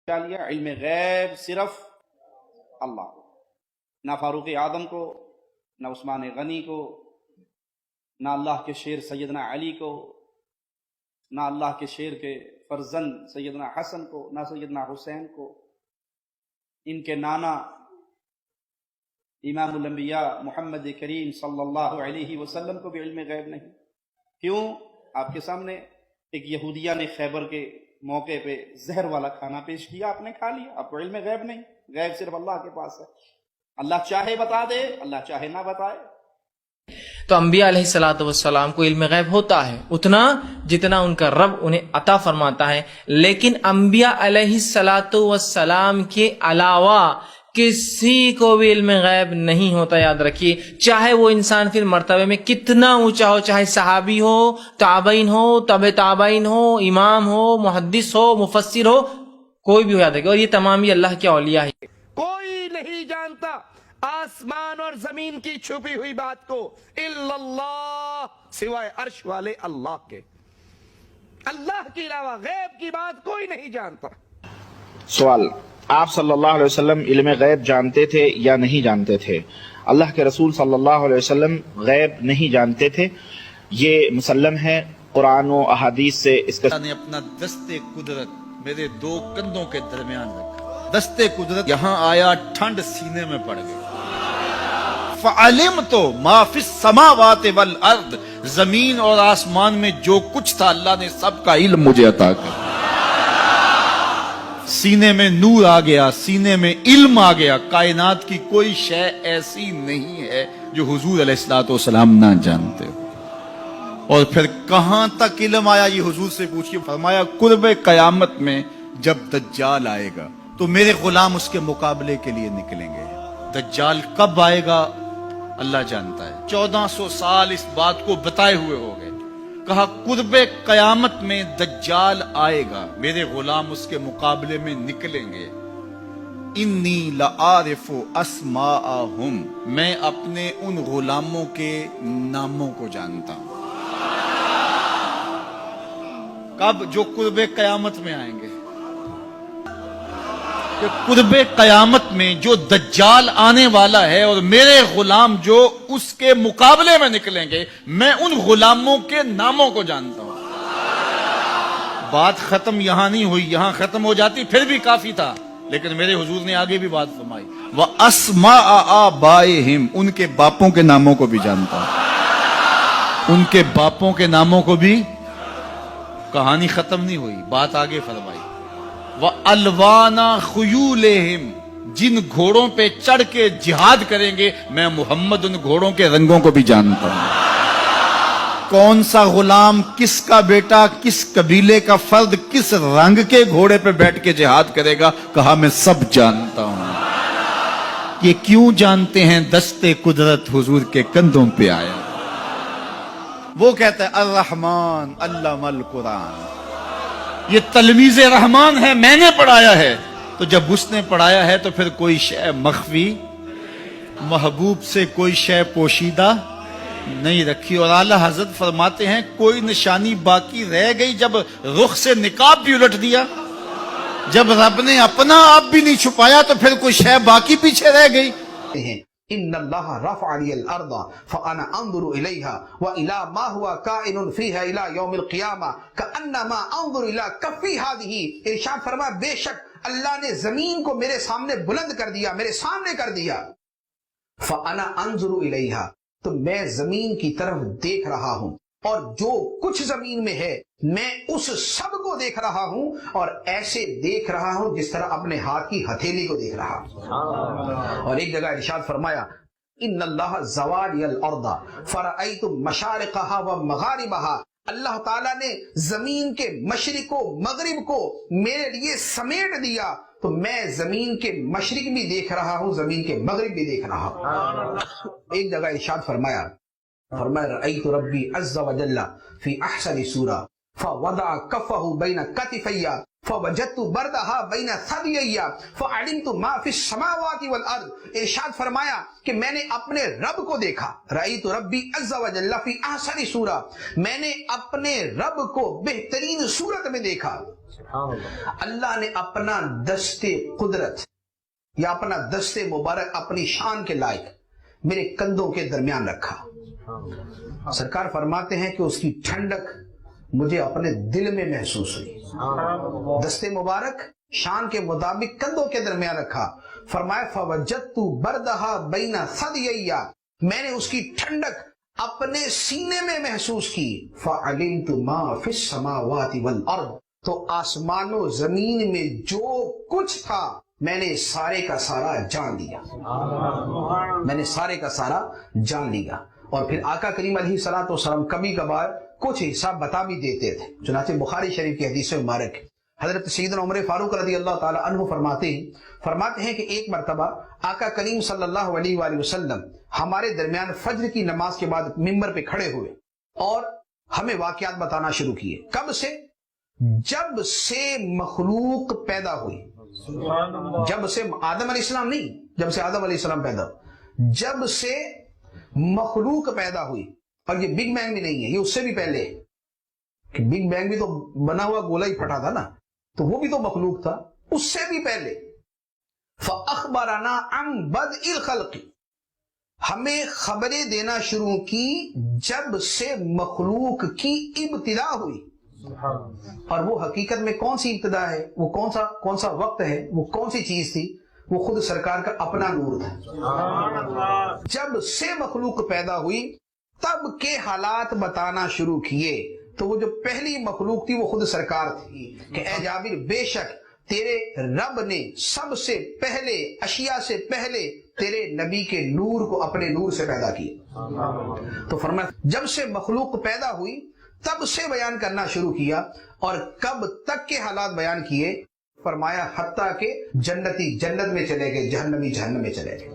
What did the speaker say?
کیا لیا؟ علم غیب صرف اللہ کو، نہ فاروق اعظم کو، نہ عثمان غنی کو، نہ اللہ کے شیر سیدنا علی کو، نہ اللہ کے شیر کے فرزند سیدنا حسن کو، نہ سیدنا حسین کو، ان کے نانا امام الانبیاء محمد کریم صلی اللہ علیہ وسلم کو بھی علم غیب نہیں۔ کیوں؟ آپ کے سامنے ایک یہودیہ نے خیبر کے موقع پہ زہر والا کھانا پیش کیا، آپ نے کھا لیا، آپ کو علم غیب نہیں، غیب صرف اللہ کے پاس ہے۔ اللہ چاہے بتا دے، اللہ چاہے نہ بتائے۔ تو انبیاء علیہ السلام کو علم غیب ہوتا ہے اتنا جتنا ان کا رب انہیں عطا فرماتا ہے، لیکن انبیاء علیہ السلام کے علاوہ کسی کو بھی علم غیب نہیں ہوتا، یاد رکھیے، چاہے وہ انسان پھر مرتبے میں کتنا اونچا ہو، چاہے صحابی ہو، تابعین ہو، تبع تابعین ہو، امام ہو، محدث ہو، مفسر ہو، کوئی بھی ہو، یاد رکھیے۔ اور یہ تمام ہی اللہ کے اولیاء ہیں۔ کوئی نہیں جانتا آسمان اور زمین کی چھپی ہوئی بات کو الا اللہ، سوائے عرش والے اللہ کے۔ اللہ کے علاوہ غیب کی بات کوئی نہیں جانتا۔ سوال: آپ صلی اللہ علیہ وسلم علم غیب جانتے تھے یا نہیں جانتے تھے؟ اللہ کے رسول صلی اللہ علیہ وسلم غیب نہیں جانتے تھے، یہ مسلم ہے، قرآن و احادیث سے اس کا نے اپنا دست قدرت میرے دو کندھوں کے درمیان رکھا، دست قدرت یہاں آیا، ٹھنڈ سینے میں پڑ گئی۔ فعلمت ما فی السماوات والارض، زمین اور آسمان میں جو کچھ تھا اللہ نے سب کا علم مجھے عطا کیا۔ سینے میں نور آ گیا، سینے میں علم آ گیا، کائنات کی کوئی شے ایسی نہیں ہے جو حضور علیہ الصلوۃ والسلام نہ جانتے ہو۔ اور پھر کہاں تک علم آیا یہ حضور سے پوچھیے، فرمایا قرب قیامت میں جب دجال آئے گا تو میرے غلام اس کے مقابلے کے لیے نکلیں گے۔ دجال کب آئے گا اللہ جانتا ہے۔ 1400 سال اس بات کو بتائے ہوئے ہو گئے، کہا قرب قیامت میں دجال آئے گا، میرے غلام اس کے مقابلے میں نکلیں گے۔ انی لعارف اسماءہم، میں اپنے ان غلاموں کے ناموں کو جانتا ہوں۔ کب؟ جو قرب قیامت میں آئیں گے، کہ قرب قیامت میں جو دجال آنے والا ہے اور میرے غلام جو اس کے مقابلے میں نکلیں گے، میں ان غلاموں کے ناموں کو جانتا ہوں۔ بات ختم یہاں نہیں ہوئی، یہاں ختم ہو جاتی پھر بھی کافی تھا، لیکن میرے حضور نے آگے بھی بات فرمائی، وَأَسْمَاءَ آبَائِهِمْ، ان کے باپوں کے ناموں کو بھی جانتا ہوں، ان کے باپوں کے ناموں کو بھی۔ کہانی ختم نہیں ہوئی، بات آگے فرمائی، وَأَلْوَانَ خُيُولِهِمْ، جن گھوڑوں پہ چڑھ کے جہاد کریں گے میں محمد ان گھوڑوں کے رنگوں کو بھی جانتا ہوں۔ کون سا غلام، کس کا بیٹا، کس قبیلے کا فرد کس رنگ کے گھوڑے پہ بیٹھ کے جہاد کرے گا، کہا میں سب جانتا ہوں۔ یہ کیوں جانتے ہیں؟ دست قدرت حضور کے کندھوں پہ آیا۔ وہ کہتا ہے الرحمن علم القرآن، یہ تلمیذ رحمان ہے، میں نے پڑھایا ہے۔ تو جب اس نے پڑھایا ہے تو پھر کوئی شے مخفی، محبوب سے کوئی شے پوشیدہ نہیں رکھی۔ اور اعلیٰ حضرت فرماتے ہیں کوئی نشانی باقی رہ گئی جب رخ سے نقاب بھی الٹ دیا، جب رب نے اپنا آپ بھی نہیں چھپایا تو پھر کوئی شے باقی پیچھے رہ گئی۔ ان اللہ رفع لی الارض فانا انظر الیہا والی ما هو کائن فیہا الی یوم القیامہ کانما انظر الی کفی ہذہ۔ ارشاد فرمایا بے شک اللہ نے زمین کو میرے سامنے بلند کر دیا، میرے سامنے کر دیا، فانا انظر الیہا، تو میں زمین کی طرف دیکھ رہا ہوں، اور جو کچھ زمین میں ہے میں اس سب کو دیکھ رہا ہوں، اور ایسے دیکھ رہا ہوں جس طرح اپنے ہاتھ کی ہتھیلی کو دیکھ رہا ہوں۔ اور ایک جگہ ارشاد فرمایا ان اللہ زوالی الارض فرأیت مشارقها ومغاربها، اللہ تعالیٰ نے زمین کے مشرق و مغرب کو میرے لیے سمیٹ دیا، تو میں زمین کے مشرق بھی دیکھ رہا ہوں، زمین کے مغرب بھی دیکھ رہا ہوں۔ ایک جگہ ارشاد فرمایا رأیت ربی عز وجل فی احسن صورہ فوضع کفہ بین کتفی فوجدت بردہا بین ثدییا فعلمت ما فی السماوات والارض، ارشاد فرمایا کہ میں نے اپنے رب کو دیکھا، رأیت ربی عز وجل فی احسن صورہ، میں نے اپنے رب کو بہترین صورت میں دیکھا۔ اللہ نے اپنا دست قدرت یا اپنا دست مبارک اپنی شان کے لائق میرے کندھوں کے درمیان رکھا۔ سرکار فرماتے ہیں کہ اس کی ٹھنڈک مجھے اپنے دل میں محسوس ہوئی۔ دست مبارک شان کے مطابق کندھوں کے درمیان رکھا، فرمایا فوجدت بردہا بین ثدییا، میں نے اس کی ٹھنڈک اپنے سینے میں محسوس کی، فعلمت ما فی السماوات والارض، تو آسمان و زمین میں جو کچھ تھا میں نے سارے کا سارا جان لیا، میں نے سارے کا سارا جان لیا۔ اور پھر آقا کریم علیہ الصلوۃ والسلام کبھی کبھار کچھ حصہ بتا بھی دیتے تھے، چنانچہ بخاری شریف کی حدیث مبارک حضرت سیدنا عمر فاروق رضی اللہ تعالی عنہ فرماتے ہیں کہ ایک مرتبہ آقا کریم صلی اللہ علیہ وآلہ وسلم ہمارے درمیان فجر کی نماز کے بعد ممبر پہ کھڑے ہوئے اور ہمیں واقعات بتانا شروع کیے۔ کب سے؟ جب سے مخلوق پیدا ہوئی، جب سے آدم علیہ السلام نہیں، جب سے آدم علیہ السلام پیدا ہوئی، جب سے مخلوق پیدا ہوئی، اور یہ بگ بینگ بھی نہیں ہے، یہ اس سے بھی پہلے ہے، کہ بگ بینگ بھی تو بنا ہوا گولا ہی پھٹا تھا نا، تو وہ بھی تو مخلوق تھا، اس سے بھی پہلے۔ فَأَخْبَرَنَا عَنْ بَدْءِ الْخَلْقِ، ہمیں خبریں دینا شروع کی جب سے مخلوق کی ابتدا ہوئی، اور وہ حقیقت میں کون سی ابتدا ہے، وہ کون سا وقت ہے، وہ کون سی چیز تھی، وہ خود سرکار کا اپنا نور تھا۔ جب سے مخلوق پیدا ہوئی تب کے حالات بتانا شروع کیے، تو وہ جو پہلی مخلوق تھی وہ خود سرکار تھی کہ اے جابر بے شک تیرے رب نے سب سے پہلے اشیاء سے پہلے تیرے نبی کے نور کو اپنے نور سے پیدا کیا۔ تو فرمایا جب سے مخلوق پیدا ہوئی تب سے بیان کرنا شروع کیا، اور کب تک کے حالات بیان کیے، فرمایا حتیٰ کہ جنتی جنت میں چلے گئے، جہنمی جہنم میں چلے گئے۔